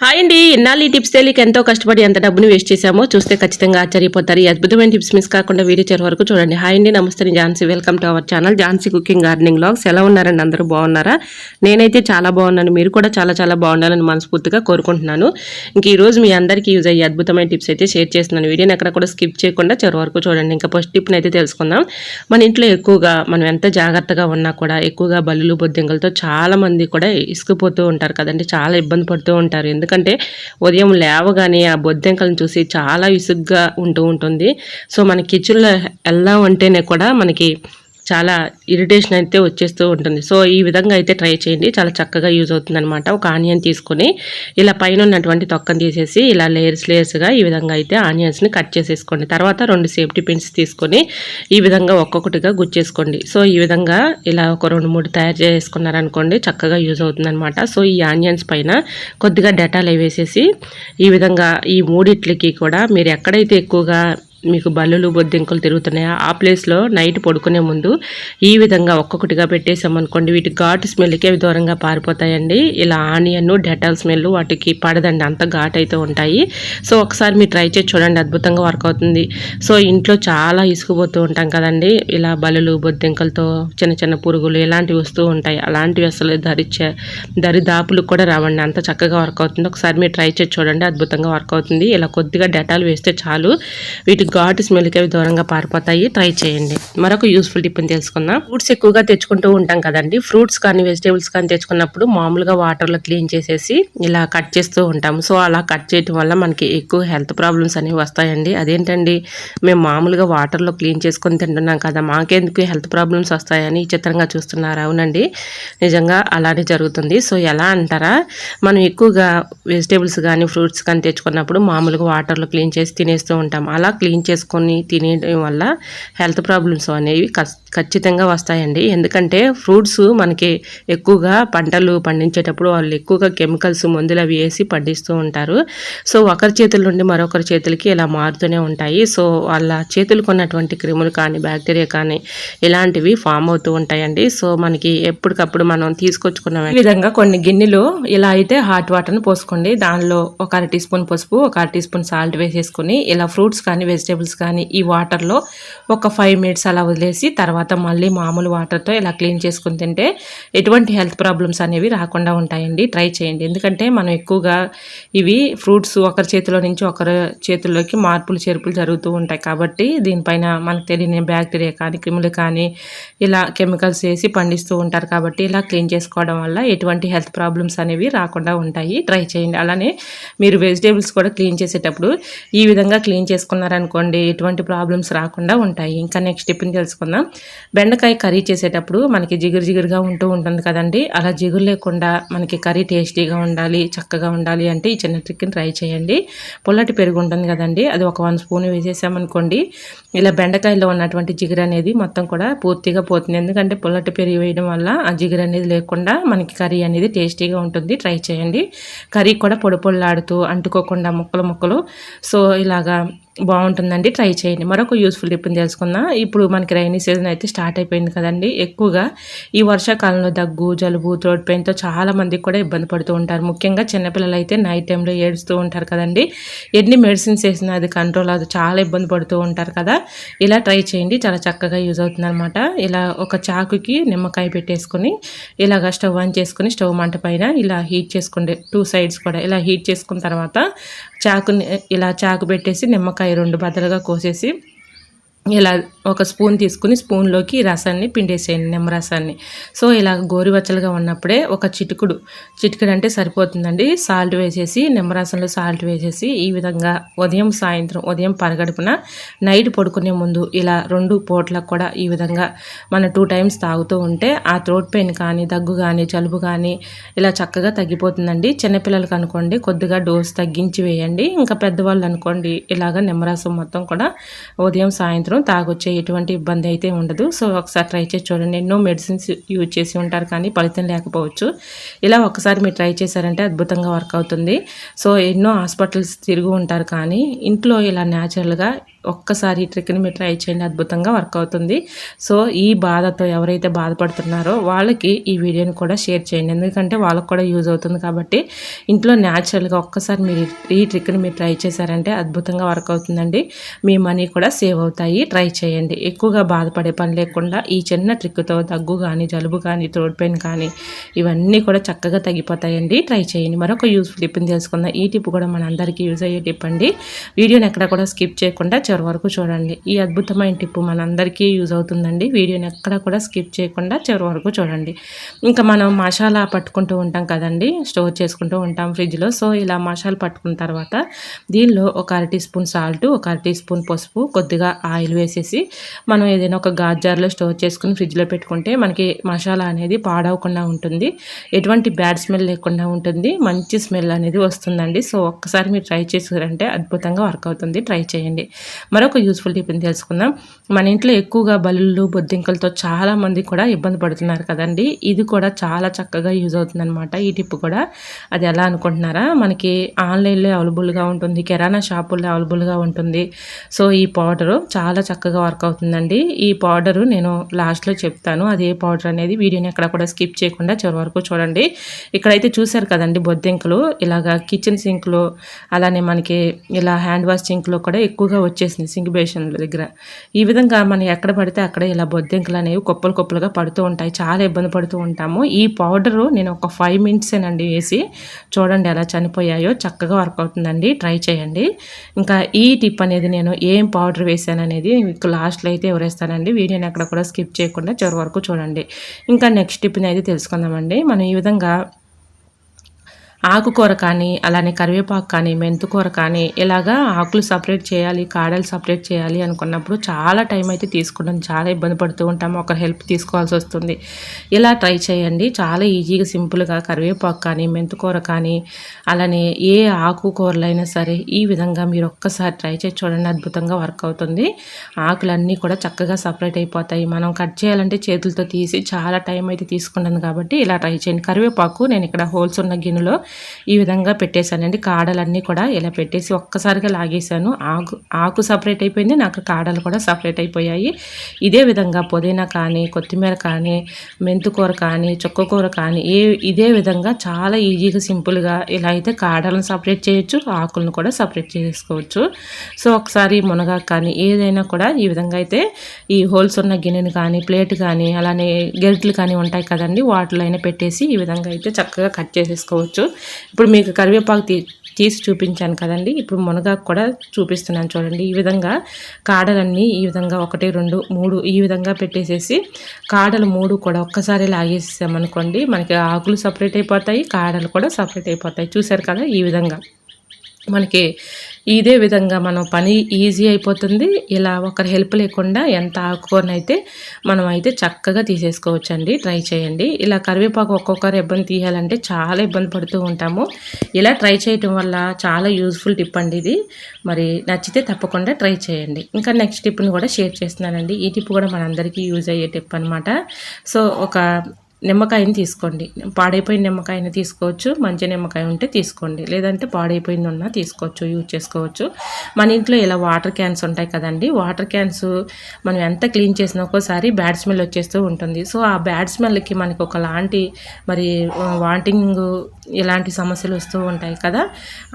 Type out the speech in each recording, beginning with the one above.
Hi అండి. ఇన్నాళ్ళు ఈ టిప్స్ తెలియక ఎంతో కష్టపడి ఎంత డబ్బుని వేస్ట్ చేశామో చూస్తే ఖచ్చితంగా ఆశ్చర్యపోతారు. ఈ అద్భుతమైన టిప్స్ మిస్ కాకుండా వీడియో చివరి వరకు చూడండి. హాయ్ అండి, నమస్తే, నేను Jhansi. Welcome to our channel Jhansi cooking gardening vlogs. ఎలా ఉన్నారండి? అందరూ బాగున్నారా? నేనైతే చాలా బాగున్నాను. మీరు కూడా చాలా చాలా బాగుండాలని మనస్ఫూర్తిగా కోరుకుంటున్నాను. ఇంక ఈ రోజు మీ అందరికీ యూజ్ అయ్యే అద్భుతమైన టిప్స్ అయితే షేర్ చేస్తున్నాను. వీడియోని ఎక్కడ కూడా స్కిప్ చేయకుండా చివరి వరకు చూడండి. ఇంకా ఫస్ట్ టిప్ని అయితే తెలుసుకుందాం. మన ఇంట్లో ఎక్కువగా మనం ఎంత జాగ్రత్తగా ఉన్నా కూడా ఎక్కువగా బల్లులు బొద్దింకలతో చాలా మంది కూడా ఇసుకుపోతూ ఉంటారు కదండి. చాలా ఇబ్బంది పడుతూ ఉంటారు. ఎందుకంటే ఉదయం లేవగానే ఆ బొద్దింకలను చూసి చాలా విసుగ్గా ఉంటుంది. సో మన కిచెన్లో వెళ్దాం అంటేనే కూడా మనకి చాలా ఇరిటేషన్ అయితే వచ్చేస్తూ ఉంటుంది. సో ఈ విధంగా అయితే ట్రై చేయండి. చాలా చక్కగా యూజ్ అవుతుందన్నమాట. ఒక ఆనియన్ తీసుకొని ఇలా పైన ఉన్నటువంటి తొక్కను తీసేసి ఇలా లేయర్స్గా ఈ విధంగా అయితే ఆనియన్స్ని కట్ చేసేసుకోండి. తర్వాత 2 సేఫ్టీ పిన్స్ తీసుకొని ఈ విధంగా ఒక్కొక్కటిగా గుచ్చేసుకోండి. సో ఈ విధంగా ఇలా ఒక 2-3 తయారు చేసుకున్నారనుకోండి, చక్కగా యూజ్ అవుతుందన్నమాట. సో ఈ ఆనియన్స్ పైన కొద్దిగా డెటాల్ వేసేసి ఈ విధంగా ఈ మూడిట్లకి కూడా మీరు ఎక్కడైతే ఎక్కువగా మీకు బల్లులు బొద్దింకలు తిరుగుతున్నాయో ఆ ప్లేస్లో నైట్ పడుకునే ముందు ఈ విధంగా ఒక్కొక్కటిగా పెట్టేసామనుకోండి, వీటి ఘాటు స్మెల్కి అవి దూరంగా పారిపోతాయండి. ఇలా ఆనియన్ డెటాల్ స్మెల్ వాటికి పడదండి, అంత ఘాటు అయితే ఉంటాయి. సో ఒకసారి మీరు ట్రై చేసి చూడండి, అద్భుతంగా వర్క్ అవుతుంది. సో ఇంట్లో చాలా ఇసుకుపోతూ ఉంటాం కదండి, ఇలా బల్లులు బొద్దింకలతో చిన్న చిన్న పురుగులు ఇలాంటివి వస్తూ ఉంటాయి. అలాంటివి అసలు దరిదాపులకు కూడా రావండి, అంత చక్కగా వర్క్ అవుతుంది. ఒకసారి మీరు ట్రై చేసి చూడండి, అద్భుతంగా వర్క్ అవుతుంది. ఇలా కొద్దిగా డెటాల్ వేస్తే చాలు, వీటి ఘాటు స్మెల్కి అవి దూరంగా పారిపోతాయి. ట్రై చేయండి. మరొక యూస్ఫుల్ టిప్ అని తెలుసుకుందాం. ఫ్రూట్స్ ఎక్కువగా తెచ్చుకుంటూ ఉంటాం కదండి. ఫ్రూట్స్ కానీ వెజిటేబుల్స్ కానీ తెచ్చుకున్నప్పుడు మామూలుగా వాటర్లో క్లీన్ చేసేసి ఇలా కట్ చేస్తూ ఉంటాం. సో అలా కట్ చేయడం వల్ల మనకి ఎక్కువ హెల్త్ ప్రాబ్లమ్స్ అనేవి వస్తాయండి. అదేంటండి, మేము మామూలుగా వాటర్లో క్లీన్ చేసుకొని తింటున్నాం కదా, మాకెందుకు హెల్త్ ప్రాబ్లమ్స్ వస్తాయని చిత్రంగా చూస్తున్నారు. అవునండి, నిజంగా అలానే జరుగుతుంది. సో ఎలా అంటారా, మనం ఎక్కువగా వెజిటేబుల్స్ కానీ ఫ్రూట్స్ కానీ తెచ్చుకున్నప్పుడు మామూలుగా వాటర్లో క్లీన్ చేసి తినేస్తూ ఉంటాం. అలా క్లీన్ చేసుకొని తినేయడం వల్ల హెల్త్ ప్రాబ్లమ్స్ అనేవి ఖచ్చితంగా వస్తాయండి. ఎందుకంటే ఫ్రూట్స్ మనకి ఎక్కువగా పంటలు పండించేటప్పుడు వాళ్ళు ఎక్కువగా కెమికల్స్ మందులు అవి వేసి పండిస్తూ ఉంటారు. సో ఒకరి చేతుల నుండి మరొకరి చేతులకి ఇలా మారుతూనే ఉంటాయి. సో వాళ్ళ చేతులకు ఉన్నటువంటి క్రిములు కానీ బ్యాక్టీరియా కానీ ఇలాంటివి ఫామ్ అవుతూ ఉంటాయండి. సో మనకి ఎప్పటికప్పుడు మనం తీసుకొచ్చుకున్న విధంగా కొన్ని గిన్నెలు ఇలా అయితే హాట్ వాటర్ని పోసుకోండి. దానిలో ఒక 1/2 టీ స్పూన్ పసుపు, ఒక 1/2 టీ స్పూన్ సాల్ట్ వేసేసుకుని ఇలా ఫ్రూట్స్ కానీ వెజిటేబుల్స్ కానీ ఈ వాటర్లో ఒక 5 మినిట్స్ అలా వదిలేసి తర్వాత మళ్ళీ మామూలు వాటర్తో ఇలా క్లీన్ చేసుకుని తింటే ఎటువంటి హెల్త్ ప్రాబ్లమ్స్ అనేవి రాకుండా ఉంటాయండి. ట్రై చేయండి. ఎందుకంటే మనం ఎక్కువగా ఇవి ఫ్రూట్స్ ఒకరి చేతిలో నుంచి ఒకరి చేతుల్లోకి మార్పులు చేర్పులు జరుగుతూ ఉంటాయి. కాబట్టి దీనిపైన మనకు తెలియని బ్యాక్టీరియా కానీ క్రిములు కానీ ఇలా కెమికల్స్ వేసి పండిస్తూ ఉంటారు. కాబట్టి ఇలా క్లీన్ చేసుకోవడం వల్ల ఎటువంటి హెల్త్ ప్రాబ్లమ్స్ అనేవి రాకుండా ఉంటాయి. ట్రై చేయండి. అలానే మీరు వెజిటేబుల్స్ కూడా క్లీన్ చేసేటప్పుడు ఈ విధంగా క్లీన్ చేసుకున్నారనుకోండి, ఎటువంటి ప్రాబ్లమ్స్ రాకుండా ఉంటాయి. ఇంకా నెక్స్ట్ టిప్ని తెలుసుకుందాం. బెండకాయ కర్రీ చేసేటప్పుడు మనకి జిగురుగా ఉంటుంది కదండి, అలా జిగురు లేకుండా మనకి కర్రీ టేస్టీగా ఉండాలి, చక్కగా ఉండాలి అంటే ఈ చిన్న ట్రిక్ని ట్రై చేయండి. పుల్లటి పెరుగు ఉంటుంది కదండి, అది ఒక 1 స్పూన్ వేసేసామనుకోండి, ఇలా బెండకాయలో ఉన్నటువంటి జిగురు అనేది మొత్తం కూడా పూర్తిగా పోతుంది. ఎందుకంటే పుల్లటి పెరుగు వేయడం వల్ల ఆ జిగురు అనేది లేకుండా మనకి కర్రీ అనేది టేస్టీగా ఉంటుంది. ట్రై చేయండి. కర్రీ కూడా పొడి పొడిలాడుతూ అంటుకోకుండా ముక్కలు. సో ఇలాగా బాగుంటుందండి. ట్రై చేయండి. మరొక యూస్ఫుల్ టిప్ని తెలుసుకుందాం. ఇప్పుడు మనకి రైనీ సీజన్ అయితే స్టార్ట్ అయిపోయింది కదండి. ఎక్కువగా ఈ వర్షాకాలంలో దగ్గు, జలుబు, థ్రోట్ పెయిన్తో చాలా మందికి కూడా ఇబ్బంది పడుతూ ఉంటారు. ముఖ్యంగా చిన్నపిల్లలు అయితే నైట్ టైంలో ఏడుస్తూ ఉంటారు కదండి. ఎన్ని మెడిసిన్స్ వేసినా అది కంట్రోల్ అది చాలా ఇబ్బంది పడుతూ ఉంటారు కదా. ఇలా ట్రై చేయండి, చాలా చక్కగా యూజ్ అవుతుంది అనమాట. ఇలా ఒక చాకుకి నిమ్మకాయ పెట్టేసుకొని ఇలాగ స్టవ్ ఆన్ చేసుకుని స్టవ్ మంట పైన ఇలా హీట్ చేసుకోండి. 2 సైడ్స్ కూడా ఇలా హీట్ చేసుకున్న తర్వాత చాకు పెట్టేసి నిమ్మకాయ 2 బద్దలుగా కోసేసి ఇలా ఒక స్పూన్ తీసుకుని స్పూన్లోకి రసాన్ని పిండేసేయండి, నిమ్మరసాన్ని. సో ఇలా గోరువెచ్చలుగా ఉన్నప్పుడే ఒక చిటికుడు అంటే సరిపోతుందండి, సాల్ట్ వేసేసి నిమ్మరసంలో సాల్ట్ వేసేసి ఈ విధంగా ఉదయం పరగడుపున నైట్ పడుకునే ముందు ఇలా 2 పూటలకు కూడా ఈ విధంగా మనం 2 టైమ్స్ తాగుతూ ఉంటే ఆ థ్రోట్ పెయిన్ కానీ దగ్గు కానీ జలుబు కానీ ఇలా చక్కగా తగ్గిపోతుందండి. చిన్నపిల్లలకు అనుకోండి కొద్దిగా డోస్ తగ్గించి వేయండి. ఇంకా పెద్దవాళ్ళు అనుకోండి ఇలాగ నిమ్మరసం మొత్తం కూడా ఉదయం సాయంత్రం మాత్రం తాగొచ్చే ఎటువంటి ఇబ్బంది అయితే ఉండదు. సో ఒకసారి ట్రై చేసి చూడండి. ఎన్నో మెడిసిన్స్ యూజ్ చేసి ఉంటారు కానీ ఫలితం లేకపోవచ్చు. ఇలా ఒక్కసారి మీరు ట్రై చేశారంటే అద్భుతంగా వర్క్ అవుతుంది. సో ఎన్నో హాస్పిటల్స్ తిరిగి ఉంటారు కానీ ఇంట్లో ఇలా న్యాచురల్గా ఒక్కసారి ఈ ట్రిక్ని మీరు ట్రై చేయండి. అద్భుతంగా వర్క్ అవుతుంది. సో ఈ బాధతో ఎవరైతే బాధపడుతున్నారో వాళ్ళకి ఈ వీడియోని కూడా షేర్ చేయండి. ఎందుకంటే వాళ్ళకి కూడా యూజ్ అవుతుంది కాబట్టి ఇంట్లో న్యాచురల్గా ఒక్కసారి మీరు ఈ ట్రిక్ని మీరు ట్రై చేశారంటే అద్భుతంగా వర్క్ అవుతుందండి. మీ మనీ కూడా సేవ్ అవుతాయి. ట్రై చేయండి. ఎక్కువగా బాధపడే పని లేకుండా ఈ చిన్న ట్రిక్తో దగ్గు కానీ జలుబు కానీ థ్రోట్ పెయిన్ కానీ ఇవన్నీ కూడా చక్కగా తగ్గిపోతాయండి. ట్రై చేయండి. మరొక యూస్ఫుల్ టిప్ని తెలుసుకుందాం. ఈ టిప్ కూడా మనందరికీ యూజ్ అయ్యే టిప్ అండి. వీడియోని ఎక్కడ కూడా స్కిప్ చేయకుండా చివరి వరకు చూడండి. ఈ అద్భుతమైన టిప్ మనందరికీ యూజ్ అవుతుందండి. వీడియోని ఎక్కడ కూడా స్కిప్ చేయకుండా చివరి వరకు చూడండి. ఇంకా మనం మసాలా పట్టుకుంటూ ఉంటాం కదండి, స్టోర్ చేసుకుంటూ ఉంటాం ఫ్రిడ్జ్లో. సో ఇలా మసాలా పట్టుకున్న తర్వాత దీనిలో ఒక అర టీ స్పూన్ సాల్ట్, ఒక అర టీ స్పూన్ పసుపు, కొద్దిగా ఆయిల్ వేసేసి మనం ఏదైనా ఒక గాజు జార్లో స్టోర్ చేసుకుని ఫ్రిడ్జ్లో పెట్టుకుంటే మనకి మసాలా అనేది పాడవకుండా ఉంటుంది. ఎటువంటి బ్యాడ్ స్మెల్ లేకుండా ఉంటుంది. మంచి స్మెల్ అనేది వస్తుందండి. సో ఒక్కసారి మీరు ట్రై చేసారంటే అద్భుతంగా వర్క్ అవుతుంది. ట్రై చేయండి. మరొక యూస్ఫుల్ టిప్ని తెలుసుకుందాం. మన ఇంట్లో ఎక్కువగా బల్లులు బొద్దింకలతో చాలామంది కూడా ఇబ్బంది పడుతున్నారు కదండి. ఇది కూడా చాలా చక్కగా యూజ్ అవుతుంది అనమాట. ఈ టిప్ కూడా అది ఎలా అనుకుంటున్నారా, మనకి ఆన్లైన్లో అవైలబుల్గా ఉంటుంది, కిరాణా షాపుల్లో అవైలబుల్గా ఉంటుంది. సో ఈ పౌడరు చాలా చక్కగా వర్క్ అవుతుందండి. ఈ పౌడరు నేను లాస్ట్లో చెప్తాను. అదే పౌడర్ అనేది వీడియోని ఎక్కడ కూడా స్కిప్ చేయకుండా చివరి వరకు చూడండి. ఇక్కడైతే చూశారు కదండి బొద్దింకలు ఇలాగా కిచెన్ సింక్లో, అలానే మనకి ఇలా హ్యాండ్ వాష్ సింక్లో కూడా ఎక్కువగా వచ్చేసింది సింక్ బేషన్ల దగ్గర. ఈ విధంగా మనం ఎక్కడ పడితే అక్కడ ఇలా బొద్దింకలు అనేవి కుప్పలు కుప్పలుగా పడుతూ ఉంటాయి. చాలా ఇబ్బంది పడుతూ ఉంటాము. ఈ పౌడరు నేను ఒక 5 మినిట్సేనండి వేసి చూడండి ఎలా చనిపోయాయో. చక్కగా వర్క్ అవుతుందండి. ట్రై చేయండి. ఇంకా ఈ టిప్ అనేది నేను ఏం పౌడర్ వేసాను అనేది మీకు లాస్ట్లో అయితే ఎవరేస్తానండి. వీడియోని ఎక్కడ కూడా స్కిప్ చేయకుండా చివరి వరకు చూడండి. ఇంకా నెక్స్ట్ టిప్ని అయితే తెలుసుకుందామండి. మనం ఈ విధంగా ఆకుకూర కానీ, అలానే కరివేపాకు కానీ, మెంతికూర కానీ ఇలాగా ఆకులు సపరేట్ చేయాలి, కాడలు సపరేట్ చేయాలి అనుకున్నప్పుడు చాలా టైం అయితే తీసుకుంటాం. చాలా ఇబ్బంది పడుతూ ఉంటాము. ఒకరి హెల్ప్ తీసుకోవాల్సి వస్తుంది. ఇలా ట్రై చేయండి. చాలా ఈజీగా సింపుల్గా కరివేపాకు కానీ, మెంతికూర కానీ, అలానే ఏ ఆకుకూరలైనా సరే ఈ విధంగా మీరు ఒక్కసారి ట్రై చేసి చూడండి. అద్భుతంగా వర్క్ అవుతుంది. ఆకులన్నీ కూడా చక్కగా సపరేట్ అయిపోతాయి. మనం కట్ చేయాలంటే చేతులతో తీసి చాలా టైం అయితే తీసుకుంటుంది కాబట్టి ఇలా ట్రై చేయండి. కరివేపాకు నేను ఇక్కడ హోల్స్ ఉన్న గిన్నెలో ఈ విధంగా పెట్టేశానండి. కాడలన్నీ కూడా ఇలా పెట్టేసి ఒక్కసారిగా లాగేశాను. ఆకు సపరేట్ అయిపోయింది, నాకు కాడలు కూడా సపరేట్ అయిపోయాయి. ఇదే విధంగా పుదీనా కానీ, కొత్తిమీర కానీ, మెంతికూర కానీ, చుక్కకూర కానీ ఇదే విధంగా చాలా ఈజీగా సింపుల్గా ఇలా అయితే కాడలను సపరేట్ చేయొచ్చు, ఆకులను కూడా సపరేట్ చేసుకోవచ్చు. సో ఒకసారి మునగాకు కానీ ఏదైనా కూడా ఈ విధంగా అయితే ఈ హోల్స్ ఉన్న గిన్నెని కానీ, ప్లేట్ కానీ, అలానే గెరిటలు కానీ ఉంటాయి కదండి, వాటిలో అయినా పెట్టేసి ఈ విధంగా అయితే చక్కగా కట్ చేసేసుకోవచ్చు. ఇప్పుడు మీకు కరివేపాకు తీసి చూపించాను కదండి. ఇప్పుడు మునగాకు కూడా చూపిస్తున్నాను చూడండి. ఈ విధంగా కాడలన్నీ ఈ విధంగా 1, 2, 3 ఈ విధంగా పెట్టేసేసి కాడలు 3 కూడా ఒక్కసారి లాగేసామనుకోండి, మనకి ఆకులు సపరేట్ అయిపోతాయి, కాడలు కూడా సపరేట్ అయిపోతాయి. చూసారు కదా, ఈ విధంగా మనకి ఇదే విధంగా మనం పని ఈజీ అయిపోతుంది. ఇలా ఒకరి హెల్ప్ లేకుండా ఎంత ఆకుకూరనైతే మనం అయితే చక్కగా తీసేసుకోవచ్చండి. ట్రై చేయండి. ఇలా కరివేపాకు ఒక్కొక్కరు ఇబ్బంది తీయాలంటే చాలా ఇబ్బంది పడుతూ ఉంటాము. ఇలా ట్రై చేయటం వల్ల చాలా యూజ్ఫుల్ టిప్ అండి ఇది. మరి నచ్చితే తప్పకుండా ట్రై చేయండి. ఇంకా నెక్స్ట్ టిప్ని కూడా షేర్ చేస్తున్నానండి. ఈ టిప్ కూడా మనందరికీ యూజ్ అయ్యే టిప్ అనమాట. సో ఒక నిమ్మకాయని తీసుకోండి. పాడైపోయిన నిమ్మకాయని తీసుకోవచ్చు, మంచి నిమ్మకాయ ఉంటే తీసుకోండి, లేదంటే పాడైపోయింది ఉన్నా తీసుకోవచ్చు, యూజ్ చేసుకోవచ్చు. మన ఇంట్లో ఇలా వాటర్ క్యాన్స్ ఉంటాయి కదండి. వాటర్ క్యాన్స్ మనం ఎంత క్లీన్ చేసినా ఒక్కోసారి బ్యాడ్ స్మెల్ వచ్చేస్తూ ఉంటుంది. సో ఆ బ్యాడ్ స్మెల్కి మనకి ఒకలాంటి మరి వాంటింగ్ ఇలాంటి సమస్యలు వస్తూ ఉంటాయి కదా.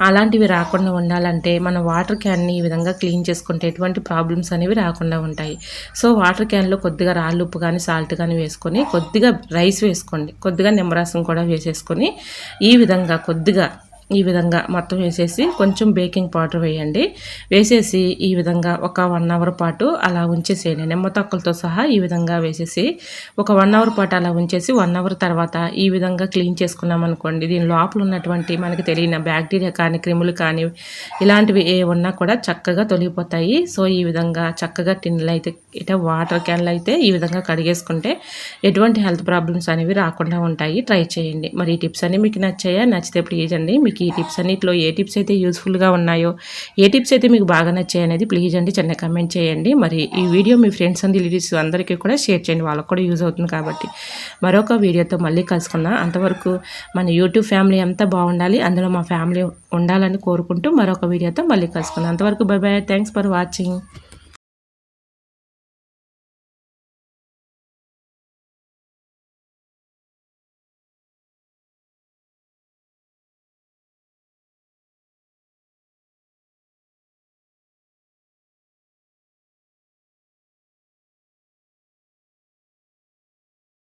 అలాంటివి రాకుండా ఉండాలంటే మన వాటర్ క్యాన్ని ఈ విధంగా క్లీన్ చేసుకుంటే ఎటువంటి ప్రాబ్లమ్స్ అనేవి రాకుండా ఉంటాయి. సో వాటర్ క్యాన్లో కొద్దిగా రాళ్ళు ఉప్పు కానీ, సాల్ట్ కానీ వేసుకొని, కొద్దిగా రైస్ వేసుకోండి, కొద్దిగా నిమ్మరసం కూడా వేసేసుకొని ఈ విధంగా మొత్తం వేసేసి కొంచెం బేకింగ్ పౌడర్ వేయండి. వేసేసి ఈ విధంగా ఒక 1 అవర్ పాటు అలా ఉంచేసేయండి. నిమ్మ తొక్కలతో సహా ఈ విధంగా వేసేసి ఒక 1 అవర్ పాటు అలా ఉంచేసి 1 అవర్ తర్వాత ఈ విధంగా క్లీన్ చేసుకున్నాం అనుకోండి, దీని లోపల ఉన్నటువంటి మనకి తెలియని బ్యాక్టీరియా కానీ, క్రిములు కానీ ఇలాంటివి ఏ ఉన్నా కూడా చక్కగా తొలగిపోతాయి. సో ఈ విధంగా చక్కగా టిన్నులు అయితే వాటర్ క్యాన్లు అయితే ఈ విధంగా కడిగేసుకుంటే ఎటువంటి హెల్త్ ప్రాబ్లమ్స్ అనేవి రాకుండా ఉంటాయి. ట్రై చేయండి. మరి ఈ టిప్స్ అన్ని మీకు నచ్చాయా? నచ్చితే ప్లీజ్ అండి మీ మీకు ఈ టిప్స్ అన్నిటిలో ఏ టిప్స్ అయితే యూస్ఫుల్గా ఉన్నాయో, ఏ టిప్స్ అయితే మీకు బాగా నచ్చాయి అనేది ప్లీజ్ అండి చిన్న కమెంట్ చేయండి. మరి ఈ video me friends and relatives అందరికీ కూడా షేర్ చేయండి, వాళ్ళకు కూడా యూజ్ అవుతుంది కాబట్టి. మరొక వీడియోతో మళ్ళీ కలుసుకుందాం. అంతవరకు మన యూట్యూబ్ ఫ్యామిలీ అంతా బాగుండాలి, అందులో మా ఫ్యామిలీ ఉండాలని కోరుకుంటూ మరొక వీడియోతో మళ్ళీ కలుసుకుందాం. అంతవరకు by by, thanks for watching.